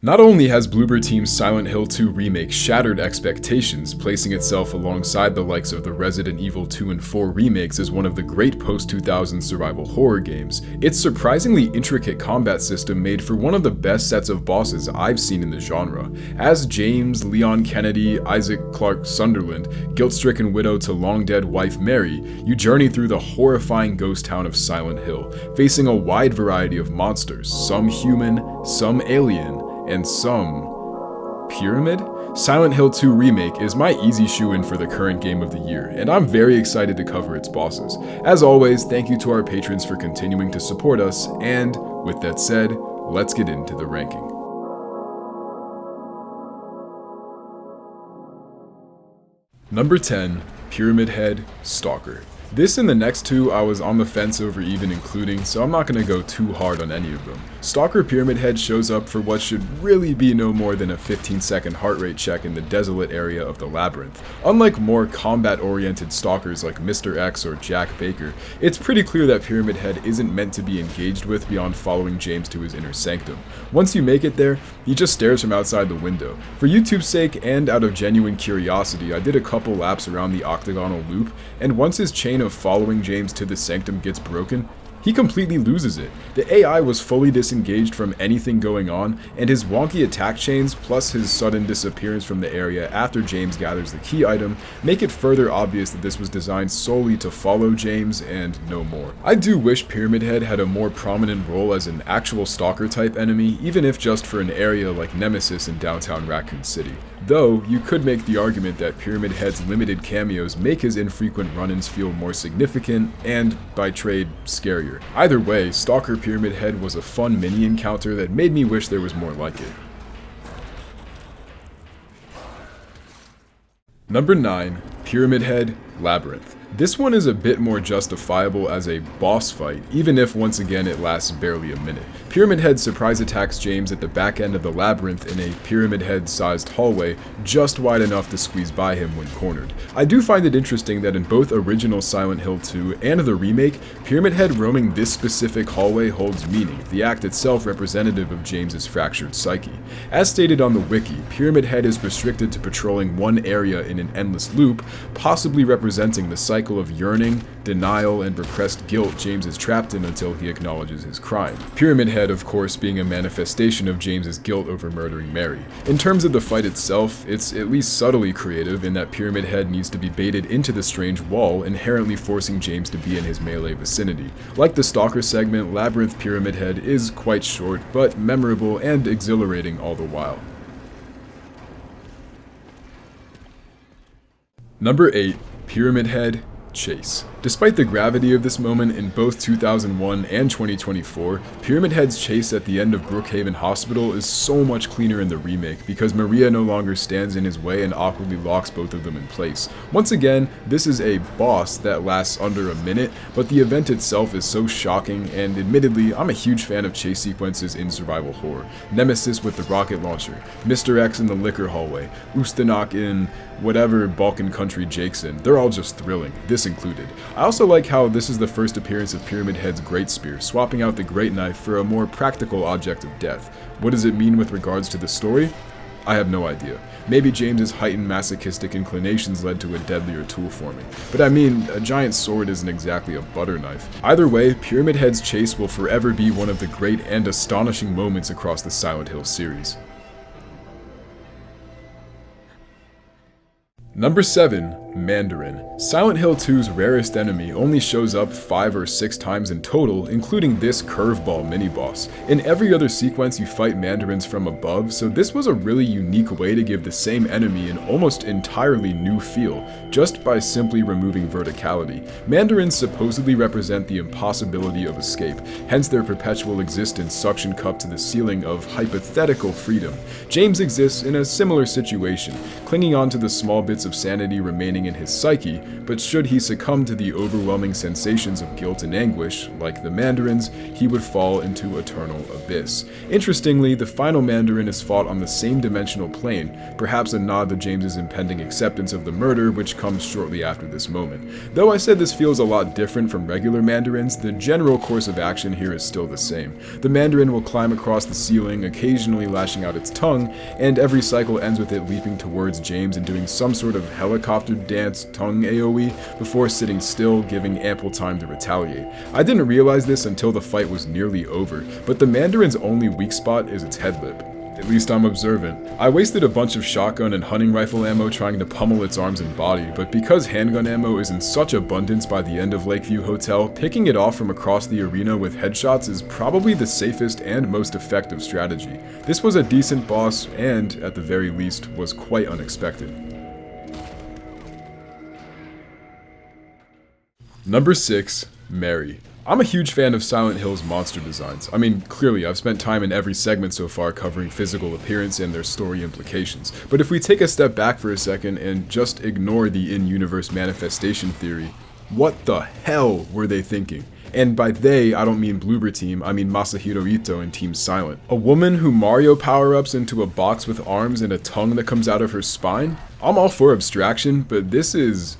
Not only has Bloober Team's Silent Hill 2 remake shattered expectations, placing itself alongside the likes of the Resident Evil 2 and 4 remakes as one of the great post-2000s survival horror games, its surprisingly intricate combat system made for one of the best sets of bosses I've seen in the genre. As James, Leon Kennedy, Isaac Clarke Sunderland, guilt-stricken widow to long-dead wife Mary, you journey through the horrifying ghost town of Silent Hill, facing a wide variety of monsters, some human, some alien, and some pyramid? Silent Hill 2 Remake is my easy shoe-in for the current game of the year, and I'm very excited to cover its bosses. As always, thank you to our patrons for continuing to support us, and with that said, let's get into the ranking. Number 10, Pyramid Head Stalker. This and the next two I was on the fence over even including, so I'm not going to go too hard on any of them. Stalker Pyramid Head shows up for what should really be no more than a 15-second heart rate check in the desolate area of the labyrinth. Unlike more combat-oriented stalkers like Mr. X or Jack Baker, it's pretty clear that Pyramid Head isn't meant to be engaged with beyond following James to his inner sanctum. Once you make it there, he just stares from outside the window. For YouTube's sake and out of genuine curiosity, I did a couple laps around the octagonal loop, and once his chain of following James to the sanctum gets broken, he completely loses it. The AI was fully disengaged from anything going on, and his wonky attack chains plus his sudden disappearance from the area after James gathers the key item make it further obvious that this was designed solely to follow James and no more. I do wish Pyramid Head had a more prominent role as an actual stalker type enemy, even if just for an area like Nemesis in downtown Raccoon City. Though, you could make the argument that Pyramid Head's limited cameos make his infrequent run-ins feel more significant and, by trade, scarier. Either way, Stalker Pyramid Head was a fun mini-encounter that made me wish there was more like it. Number 9, Pyramid Head Labyrinth. This one is a bit more justifiable as a boss fight, even if once again it lasts barely a minute. Pyramid Head surprise attacks James at the back end of the labyrinth in a Pyramid Head-sized hallway, just wide enough to squeeze by him when cornered. I do find it interesting that in both original Silent Hill 2 and the remake, Pyramid Head roaming this specific hallway holds meaning, the act itself representative of James's fractured psyche. As stated on the wiki, Pyramid Head is restricted to patrolling one area in an endless loop, possibly representing the cycle of yearning, denial, and repressed guilt James is trapped in until he acknowledges his crime. Pyramid Head, of course, being a manifestation of James's guilt over murdering Mary. In terms of the fight itself, it's at least subtly creative in that Pyramid Head needs to be baited into the strange wall, inherently forcing James to be in his melee vicinity. Like the Stalker segment, Labyrinth Pyramid Head is quite short, but memorable and exhilarating all the while. Number 8, Pyramid Head Chase. Despite the gravity of this moment in both 2001 and 2024, Pyramid Head's chase at the end of Brookhaven Hospital is so much cleaner in the remake because Maria no longer stands in his way and awkwardly locks both of them in place. Once again, this is a boss that lasts under a minute, but the event itself is so shocking, and admittedly, I'm a huge fan of chase sequences in survival horror. Nemesis with the rocket launcher, Mr. X in the liquor hallway, Ustanok in whatever Balkan country Jake's in, they're all just thrilling, this included. I also like how this is the first appearance of Pyramid Head's Great Spear, swapping out the Great Knife for a more practical object of death. What does it mean with regards to the story? I have no idea. Maybe James's heightened masochistic inclinations led to a deadlier tool forming. But I mean, a giant sword isn't exactly a butter knife. Either way, Pyramid Head's chase will forever be one of the great and astonishing moments across the Silent Hill series. Number 7, Mandarin. Silent Hill 2's rarest enemy only shows up 5 or 6 times in total, including this curveball mini-boss. In every other sequence you fight Mandarins from above, so this was a really unique way to give the same enemy an almost entirely new feel, just by simply removing verticality. Mandarins supposedly represent the impossibility of escape, hence their perpetual existence suction cupped to the ceiling of hypothetical freedom. James exists in a similar situation, clinging on to the small bits of sanity remaining in his psyche, but should he succumb to the overwhelming sensations of guilt and anguish, like the Mandarins, he would fall into eternal abyss. Interestingly, the final Mandarin is fought on the same dimensional plane, perhaps a nod to James's impending acceptance of the murder, which comes shortly after this moment. Though I said this feels a lot different from regular Mandarins, the general course of action here is still the same. The Mandarin will climb across the ceiling, occasionally lashing out its tongue, and every cycle ends with it leaping towards James and doing some sort of helicopter dance tongue AoE before sitting still, giving ample time to retaliate. I didn't realize this until the fight was nearly over, but the Mandarin's only weak spot is its head lip. At least I'm observant. I wasted a bunch of shotgun and hunting rifle ammo trying to pummel its arms and body, but because handgun ammo is in such abundance by the end of Lakeview Hotel, picking it off from across the arena with headshots is probably the safest and most effective strategy. This was a decent boss and, at the very least, was quite unexpected. Number 6. Mary. I'm a huge fan of Silent Hill's monster designs. I mean, clearly, I've spent time in every segment so far covering physical appearance and their story implications. But if we take a step back for a second and just ignore the in-universe manifestation theory, what the hell were they thinking? And by they, I don't mean Bloober Team, I mean Masahiro Ito and Team Silent. A woman who Mario power-ups into a box with arms and a tongue that comes out of her spine? I'm all for abstraction, but this is...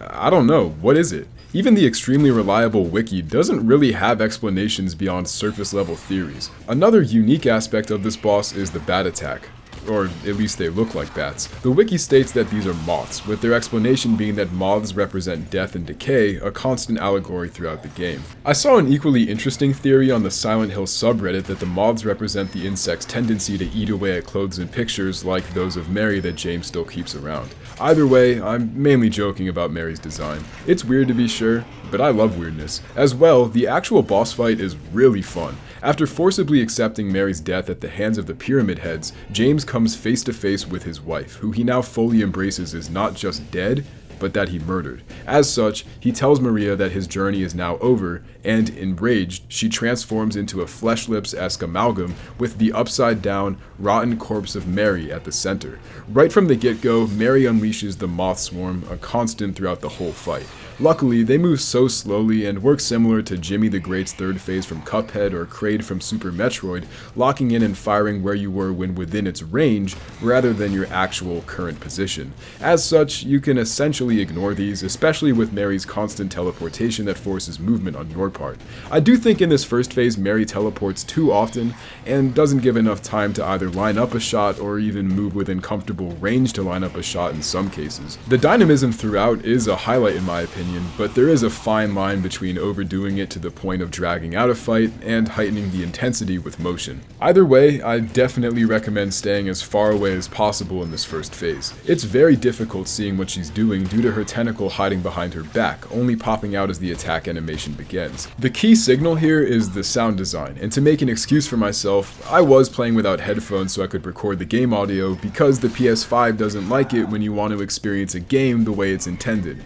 I don't know, what is it? Even the extremely reliable wiki doesn't really have explanations beyond surface-level theories. Another unique aspect of this boss is the bat attack. Or at least they look like bats. The wiki states that these are moths, with their explanation being that moths represent death and decay, a constant allegory throughout the game. I saw an equally interesting theory on the Silent Hill subreddit that the moths represent the insect's tendency to eat away at clothes and pictures like those of Mary that James still keeps around. Either way, I'm mainly joking about Mary's design. It's weird to be sure, but I love weirdness. As well, the actual boss fight is really fun. After forcibly accepting Mary's death at the hands of the Pyramid Heads, James comes face to face with his wife, who he now fully embraces as not just dead, but that he murdered. As such, he tells Maria that his journey is now over, and enraged, she transforms into a Flesh Lips-esque amalgam with the upside-down, rotten corpse of Mary at the center. Right from the get-go, Mary unleashes the Moth Swarm, a constant throughout the whole fight. Luckily, they move so slowly and work similar to Jimmy the Great's third phase from Cuphead or Kraid from Super Metroid, locking in and firing where you were when within its range, rather than your actual current position. As such, you can essentially ignore these, especially with Mary's constant teleportation that forces movement on your part. I do think in this first phase Mary teleports too often, and doesn't give enough time to either line up a shot or even move within comfortable range to line up a shot in some cases. The dynamism throughout is a highlight in my opinion, but there is a fine line between overdoing it to the point of dragging out a fight and heightening the intensity with motion. Either way, I definitely recommend staying as far away as possible in this first phase. It's very difficult seeing what she's doing due to her tentacle hiding behind her back, only popping out as the attack animation begins. The key signal here is the sound design, and to make an excuse for myself, I was playing without headphones so I could record the game audio because the PS5 doesn't like it when you want to experience a game the way it's intended.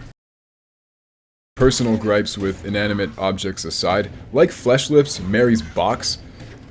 Personal gripes with inanimate objects aside, like Flesh Lips, Mary's box,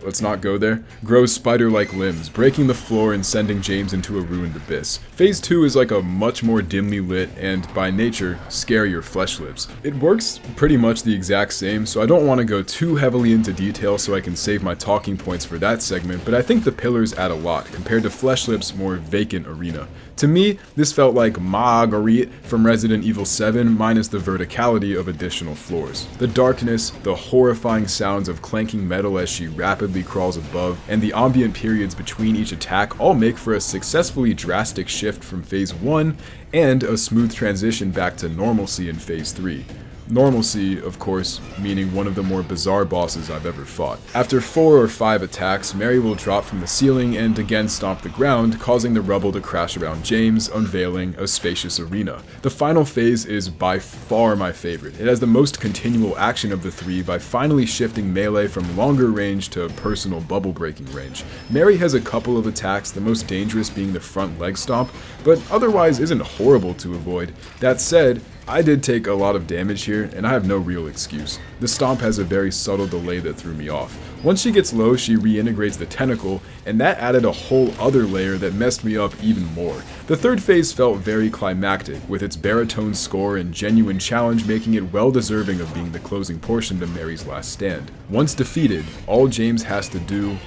let's not go there, grows spider-like limbs, breaking the floor and sending James into a ruined abyss. Phase 2 is like a much more dimly lit and, by nature, scarier Flesh Lips. It works pretty much the exact same, so I don't want to go too heavily into detail so I can save my talking points for that segment, but I think the pillars add a lot compared to Flesh Lips' more vacant arena. To me, this felt like Marguerite from Resident Evil 7 minus the verticality of additional floors. The darkness, the horrifying sounds of clanking metal as she rapidly crawls above, and the ambient periods between each attack all make for a successfully drastic shift from Phase 1 and a smooth transition back to normalcy in Phase 3. Normalcy, of course, meaning one of the more bizarre bosses I've ever fought. After 4 or 5 attacks, Mary will drop from the ceiling and again stomp the ground, causing the rubble to crash around James, unveiling a spacious arena. The final phase is by far my favorite. It has the most continual action of the 3 by finally shifting melee from longer range to personal bubble-breaking range. Mary has a couple of attacks, the most dangerous being the front leg stomp, but otherwise isn't horrible to avoid. That said, I did take a lot of damage here, and I have no real excuse. The stomp has a very subtle delay that threw me off. Once she gets low, she reintegrates the tentacle, and that added a whole other layer that messed me up even more. The third phase felt very climactic, with its baritone score and genuine challenge making it well deserving of being the closing portion to Mary's last stand. Once defeated, all James has to do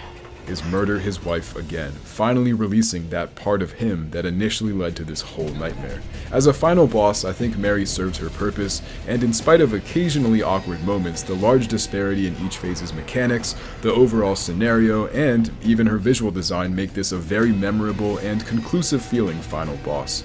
is murder his wife again, finally releasing that part of him that initially led to this whole nightmare. As a final boss, I think Mary serves her purpose, and in spite of occasionally awkward moments, the large disparity in each phase's mechanics, the overall scenario, and even her visual design make this a very memorable and conclusive feeling final boss.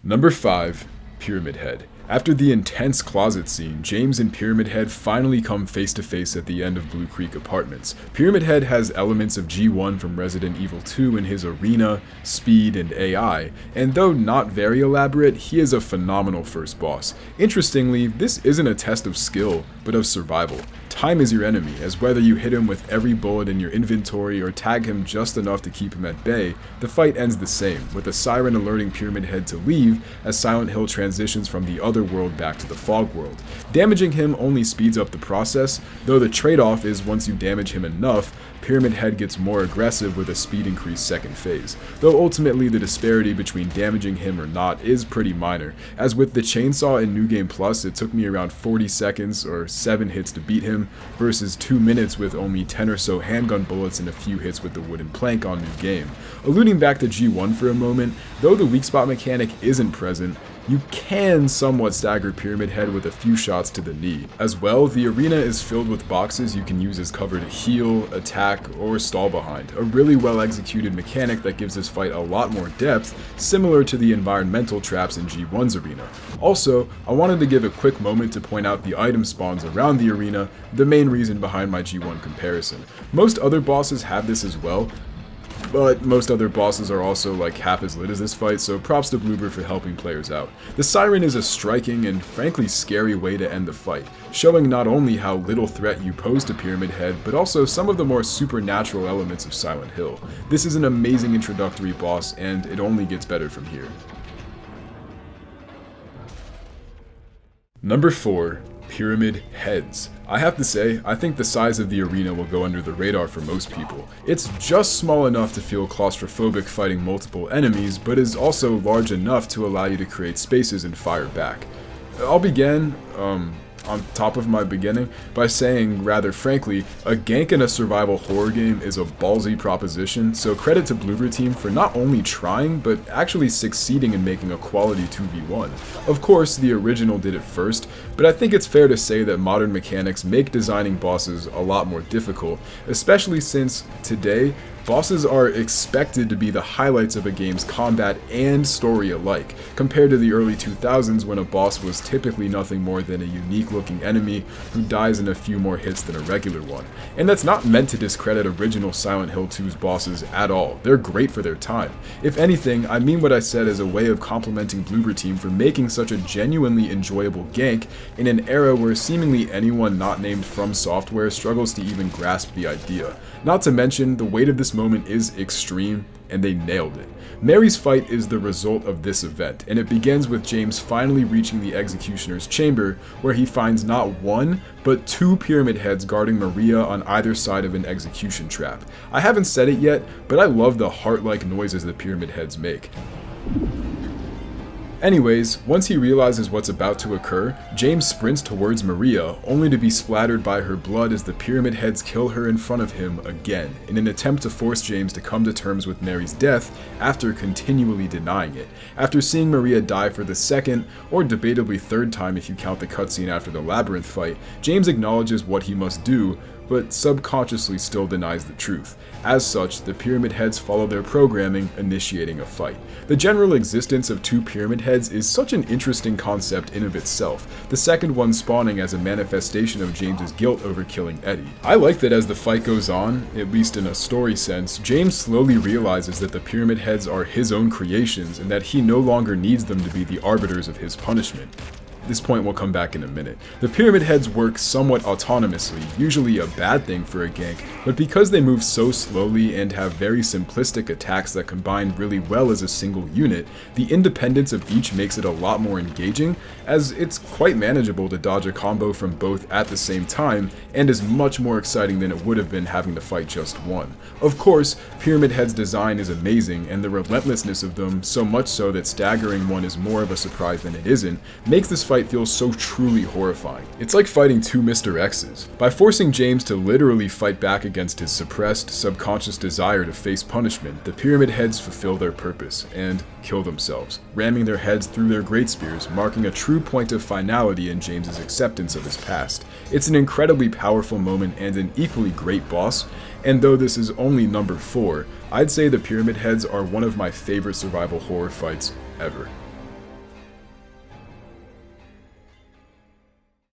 Number 5. Pyramid Head. After the intense closet scene, James and Pyramid Head finally come face to face at the end of Blue Creek Apartments. Pyramid Head has elements of G1 from Resident Evil 2 in his arena, speed, and AI, and though not very elaborate, he is a phenomenal first boss. Interestingly, this isn't a test of skill, but of survival. Time is your enemy, as whether you hit him with every bullet in your inventory or tag him just enough to keep him at bay, the fight ends the same, with a siren alerting Pyramid Head to leave as Silent Hill transitions from the other world back to the fog world. Damaging him only speeds up the process, though the trade-off is once you damage him enough, Pyramid Head gets more aggressive with a speed increase second phase, though ultimately the disparity between damaging him or not is pretty minor, as with the chainsaw in New Game Plus it took me around 40 seconds or 7 hits to beat him, versus 2 minutes with only 10 or so handgun bullets and a few hits with the wooden plank on New Game. Alluding back to G1 for a moment, though the weak spot mechanic isn't present, you can somewhat stagger Pyramid Head with a few shots to the knee. As well, the arena is filled with boxes you can use as cover to heal, attack, or stall behind. A really well executed mechanic that gives this fight a lot more depth, similar to the environmental traps in G1's arena. Also, I wanted to give a quick moment to point out the item spawns around the arena, the main reason behind my G1 comparison. Most other bosses have this as well, but most other bosses are also like half as lit as this fight, so props to Bloober for helping players out. The Siren is a striking and frankly scary way to end the fight, showing not only how little threat you pose to Pyramid Head, but also some of the more supernatural elements of Silent Hill. This is an amazing introductory boss, and it only gets better from here. Number 4. Pyramid Heads. I have to say, I think the size of the arena will go under the radar for most people. It's just small enough to feel claustrophobic fighting multiple enemies, but is also large enough to allow you to create spaces and fire back. I'll begin, on top of my beginning, by saying, rather frankly, a gank in a survival horror game is a ballsy proposition, so credit to Bloober Team for not only trying, but actually succeeding in making a quality 2v1. Of course, the original did it first, but I think it's fair to say that modern mechanics make designing bosses a lot more difficult, especially since, today, bosses are expected to be the highlights of a game's combat and story alike, compared to the early 2000s when a boss was typically nothing more than a unique looking enemy who dies in a few more hits than a regular one. And that's not meant to discredit original Silent Hill 2's bosses at all, they're great for their time. If anything, I mean what I said as a way of complimenting Bloober Team for making such a genuinely enjoyable gank in an era where seemingly anyone not named From Software struggles to even grasp the idea. Not to mention, the weight of this moment is extreme, and they nailed it. Mary's fight is the result of this event, and it begins with James finally reaching the Executioner's chamber, where he finds not one, but 2 Pyramid Heads guarding Maria on either side of an execution trap. I haven't said it yet, but I love the heart-like noises the Pyramid Heads make. Anyways, once he realizes what's about to occur, James sprints towards Maria, only to be splattered by her blood as the Pyramid Heads kill her in front of him again, in an attempt to force James to come to terms with Mary's death after continually denying it. After seeing Maria die for the second, or debatably third time if you count the cutscene after the labyrinth fight, James acknowledges what he must do, but subconsciously still denies the truth. As such, the Pyramid Heads follow their programming, initiating a fight. The general existence of 2 Pyramid Heads is such an interesting concept in of itself, the second one spawning as a manifestation of James's guilt over killing Eddie. I like that as the fight goes on, at least in a story sense, James slowly realizes that the Pyramid Heads are his own creations and that he no longer needs them to be the arbiters of his punishment. This point will come back in a minute. The Pyramid Heads work somewhat autonomously, usually a bad thing for a gank, but because they move so slowly and have very simplistic attacks that combine really well as a single unit, the independence of each makes it a lot more engaging, as it's quite manageable to dodge a combo from both at the same time, and is much more exciting than it would have been having to fight just one. Of course, Pyramid Head's design is amazing, and the relentlessness of them, so much so that staggering one is more of a surprise than it isn't, makes this fight feel so truly horrifying. It's like fighting two Mr. X's. By forcing James to literally fight back against his suppressed, subconscious desire to face punishment, the Pyramid Heads fulfill their purpose, and kill themselves, ramming their heads through their great spears, marking a true point of finality in James's acceptance of his past. It's an incredibly powerful moment and an equally great boss, and though this is only number 4, I'd say the Pyramid Heads are one of my favorite survival horror fights ever.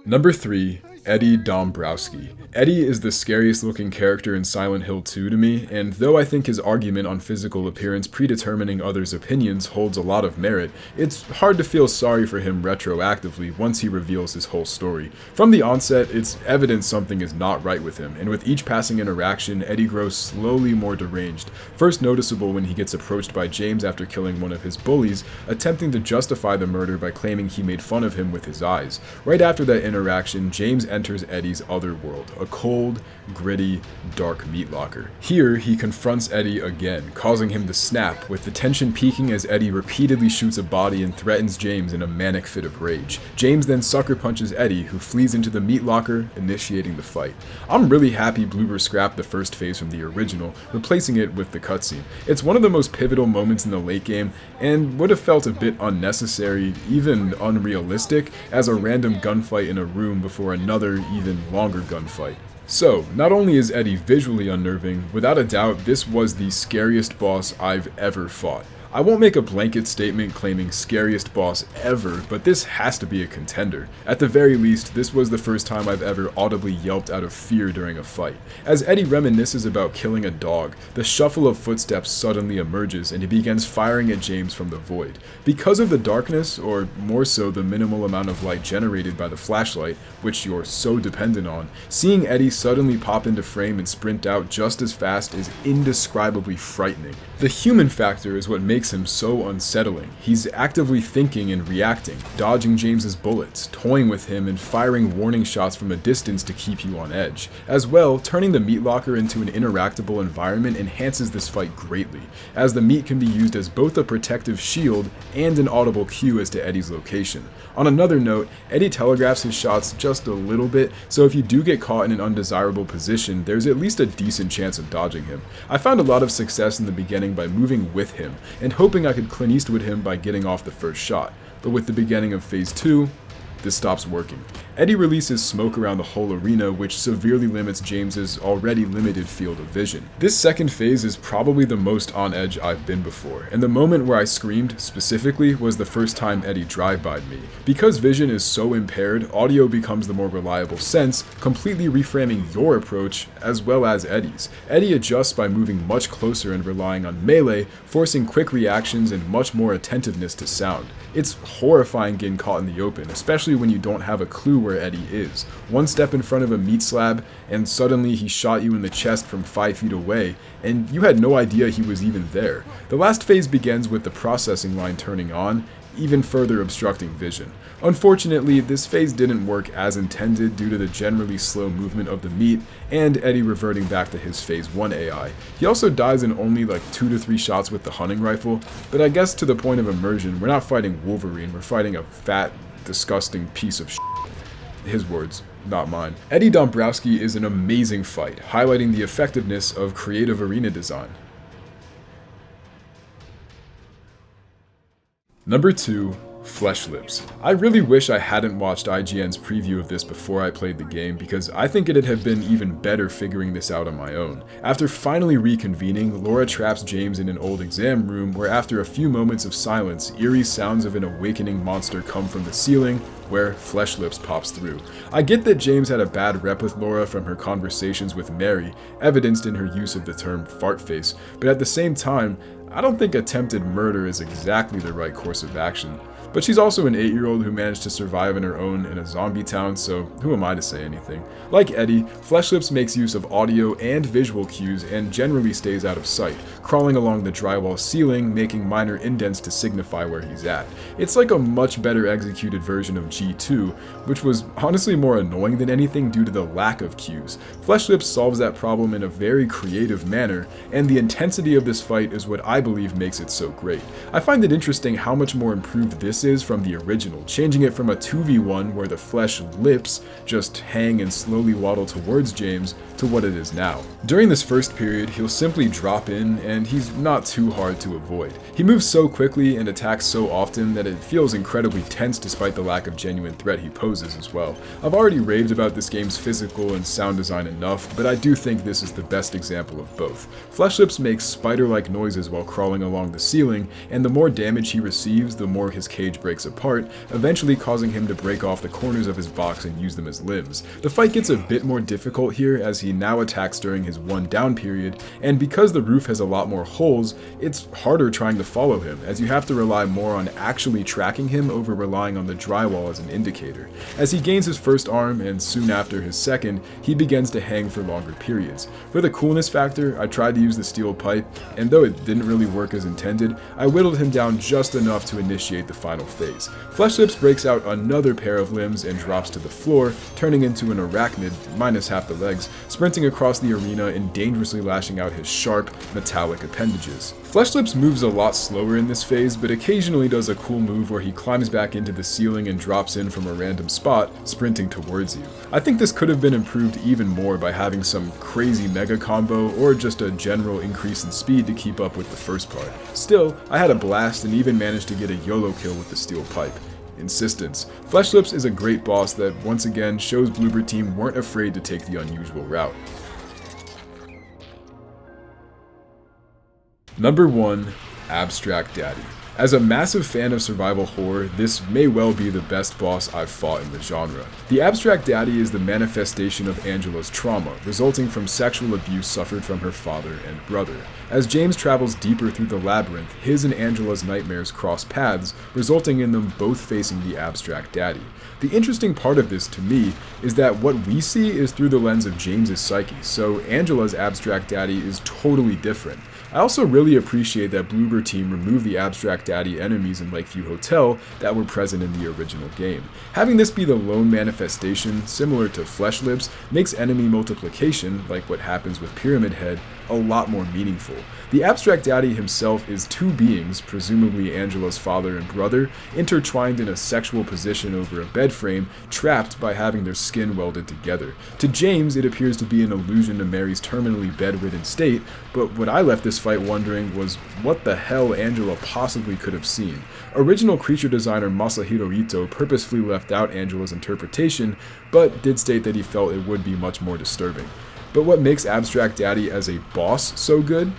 Number 3, Eddie Dombrowski. Eddie is the scariest looking character in Silent Hill 2 to me, and though I think his argument on physical appearance predetermining others' opinions holds a lot of merit, it's hard to feel sorry for him retroactively once he reveals his whole story. From the onset, it's evident something is not right with him, and with each passing interaction, Eddie grows slowly more deranged, first noticeable when he gets approached by James after killing one of his bullies, attempting to justify the murder by claiming he made fun of him with his eyes. Right after that interaction, James enters Eddie's other world, a cold, gritty, dark meat locker. Here, he confronts Eddie again, causing him to snap, with the tension peaking as Eddie repeatedly shoots a body and threatens James in a manic fit of rage. James then sucker punches Eddie, who flees into the meat locker, initiating the fight. I'm really happy Bloober scrapped the first phase from the original, replacing it with the cutscene. It's one of the most pivotal moments in the late game, and would have felt a bit unnecessary, even unrealistic, as a random gunfight in a room before another, even longer gunfight. So, not only is Eddie visually unnerving, without a doubt this was the scariest boss I've ever fought. I won't make a blanket statement claiming scariest boss ever, but this has to be a contender. At the very least, this was the first time I've ever audibly yelped out of fear during a fight. As Eddie reminisces about killing a dog, the shuffle of footsteps suddenly emerges and he begins firing at James from the void. Because of the darkness, or more so the minimal amount of light generated by the flashlight, which you're so dependent on, seeing Eddie suddenly pop into frame and sprint out just as fast is indescribably frightening. The human factor is what makes him so unsettling. He's actively thinking and reacting, dodging James's bullets, toying with him, and firing warning shots from a distance to keep you on edge. As well, turning the meat locker into an interactable environment enhances this fight greatly, as the meat can be used as both a protective shield and an audible cue as to Eddie's location. On another note, Eddie telegraphs his shots just a little bit, so if you do get caught in an undesirable position, there's at least a decent chance of dodging him. I found a lot of success in the beginning by moving with him, and hoping I could Clint Eastwood him by getting off the first shot, but with the beginning of Phase 2, this stops working. Eddie releases smoke around the whole arena, which severely limits James's already limited field of vision. This second phase is probably the most on edge I've been before, and the moment where I screamed, specifically, was the first time Eddie drive-by'd me. Because vision is so impaired, audio becomes the more reliable sense, completely reframing your approach as well as Eddie's. Eddie adjusts by moving much closer and relying on melee, forcing quick reactions and much more attentiveness to sound. It's horrifying getting caught in the open, especially when you don't have a clue where Eddie is. One step in front of a meat slab, and suddenly he shot you in the chest from 5 feet away, and you had no idea he was even there. The last phase begins with the processing line turning on, even further obstructing vision. Unfortunately, this phase didn't work as intended due to the generally slow movement of the meat, and Eddie reverting back to his Phase 1 AI. He also dies in only like 2 to 3 shots with the hunting rifle, but I guess to the point of immersion, we're not fighting Wolverine, we're fighting a fat, disgusting piece of shit. His words, not mine. Eddie Dombrowski is an amazing fight, highlighting the effectiveness of creative arena design. Number 2, Flesh Lips. I really wish I hadn't watched IGN's preview of this before I played the game, because I think it'd have been even better figuring this out on my own. After finally reconvening, Laura traps James in an old exam room where after a few moments of silence, eerie sounds of an awakening monster come from the ceiling, where Flesh Lips pops through. I get that James had a bad rep with Laura from her conversations with Mary, evidenced in her use of the term fart face, but at the same time, I don't think attempted murder is exactly the right course of action. But she's also an 8-year-old who managed to survive on her own in a zombie town, so who am I to say anything? Like Eddie, Fleshlips makes use of audio and visual cues and generally stays out of sight, crawling along the drywall ceiling, making minor indents to signify where he's at. It's like a much better executed version of G2, which was honestly more annoying than anything due to the lack of cues. Fleshlips solves that problem in a very creative manner, and the intensity of this fight is what I believe makes it so great. I find it interesting how much more improved this is from the original, changing it from a 2v1 where the flesh lips just hang and slowly waddle towards James to what it is now. During this first period, he'll simply drop in and he's not too hard to avoid. He moves so quickly and attacks so often that it feels incredibly tense despite the lack of genuine threat he poses as well. I've already raved about this game's physical and sound design enough, but I do think this is the best example of both. Fleshlips makes spider-like noises while crawling along the ceiling, and the more damage he receives, the more his cage breaks apart, eventually causing him to break off the corners of his box and use them as limbs. The fight gets a bit more difficult here as he now attacks during his 1 down period, and because the roof has a lot more holes, it's harder trying to follow him, as you have to rely more on actually tracking him over relying on the drywall as an indicator. As he gains his first arm, and soon after his second, he begins to hang for longer periods. For the coolness factor, I tried to use the steel pipe, and though it didn't really work as intended, I whittled him down just enough to initiate the final phase. Fleshlips breaks out another pair of limbs and drops to the floor, turning into an arachnid, minus half the legs, sprinting across the arena and dangerously lashing out his sharp, metallic appendages. Fleshlips moves a lot slower in this phase, but occasionally does a cool move where he climbs back into the ceiling and drops in from a random spot, sprinting towards you. I think this could have been improved even more by having some crazy mega combo or just a general increase in speed to keep up with the first part. Still, I had a blast and even managed to get a YOLO kill with the steel pipe. Insistence. Fleshlips is a great boss that once again shows Bloober Team weren't afraid to take the unusual route. Number 1. Abstract Daddy. As a massive fan of survival horror, this may well be the best boss I've fought in the genre. The Abstract Daddy is the manifestation of Angela's trauma, resulting from sexual abuse suffered from her father and brother. As James travels deeper through the labyrinth, his and Angela's nightmares cross paths, resulting in them both facing the Abstract Daddy. The interesting part of this, to me, is that what we see is through the lens of James's psyche, so Angela's Abstract Daddy is totally different. I also really appreciate that Bloober Team removed the Abstract Daddy enemies in Lakeview Hotel that were present in the original game. Having this be the lone manifestation, similar to Fleshlips, makes enemy multiplication, like what happens with Pyramid Head, a lot more meaningful. The Abstract Daddy himself is 2 beings, presumably Angela's father and brother, intertwined in a sexual position over a bed frame, trapped by having their skin welded together. To James, it appears to be an allusion to Mary's terminally bedridden state, but what I left this fight wondering was what the hell Angela possibly could have seen. Original creature designer Masahiro Ito purposefully left out Angela's interpretation, but did state that he felt it would be much more disturbing. But what makes Abstract Daddy as a boss so good?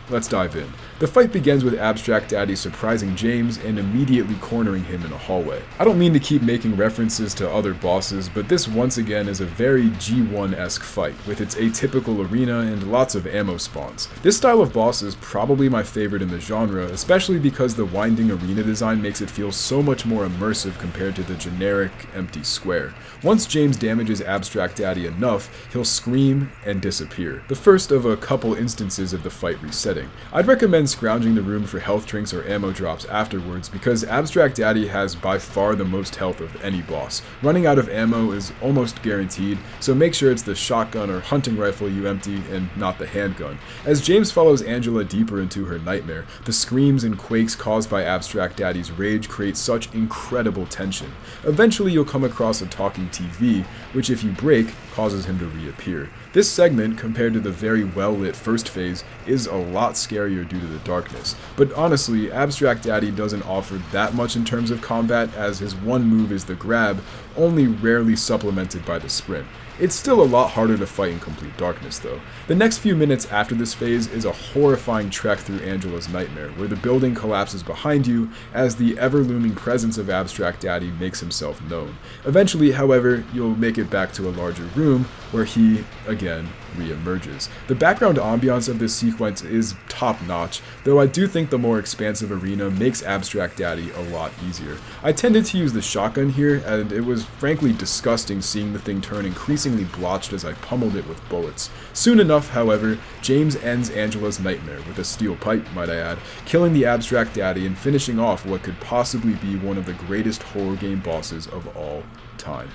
Let's dive in. The fight begins with Abstract Daddy surprising James and immediately cornering him in a hallway. I don't mean to keep making references to other bosses, but this once again is a very G1-esque fight, with its atypical arena and lots of ammo spawns. This style of boss is probably my favorite in the genre, especially because the winding arena design makes it feel so much more immersive compared to the generic, empty square. Once James damages Abstract Daddy enough, he'll scream and disappear, the first of a couple instances of the fight resetting. I'd recommend scrounging the room for health drinks or ammo drops afterwards, because Abstract Daddy has by far the most health of any boss. Running out of ammo is almost guaranteed, so make sure it's the shotgun or hunting rifle you empty and not the handgun. As James follows Angela deeper into her nightmare, the screams and quakes caused by Abstract Daddy's rage create such incredible tension. Eventually you'll come across a talking TV, which if you break, causes him to reappear. This segment, compared to the very well-lit first phase, is a lot scarier due to the darkness. But honestly, Abstract Daddy doesn't offer that much in terms of combat, as his one move is the grab, only rarely supplemented by the sprint. It's still a lot harder to fight in complete darkness though. The next few minutes after this phase is a horrifying trek through Angela's nightmare, where the building collapses behind you as the ever-looming presence of Abstract Daddy makes himself known. Eventually, however, you'll make it back to a larger room where he, again, re-emerges. The background ambiance of this sequence is top-notch, though I do think the more expansive arena makes Abstract Daddy a lot easier. I tended to use the shotgun here, and it was frankly disgusting seeing the thing turn increasingly blotched as I pummeled it with bullets. Soon enough, however, James ends Angela's nightmare with a steel pipe, might I add, killing the Abstract Daddy and finishing off what could possibly be one of the greatest horror game bosses of all time.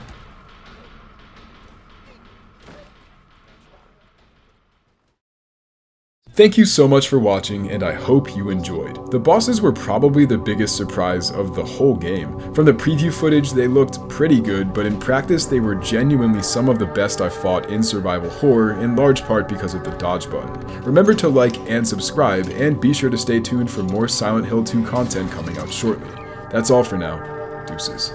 Thank you so much for watching, and I hope you enjoyed. The bosses were probably the biggest surprise of the whole game. From the preview footage, they looked pretty good, but in practice they were genuinely some of the best I've fought in survival horror, in large part because of the dodge button. Remember to like and subscribe, and be sure to stay tuned for more Silent Hill 2 content coming out shortly. That's all for now. Deuces.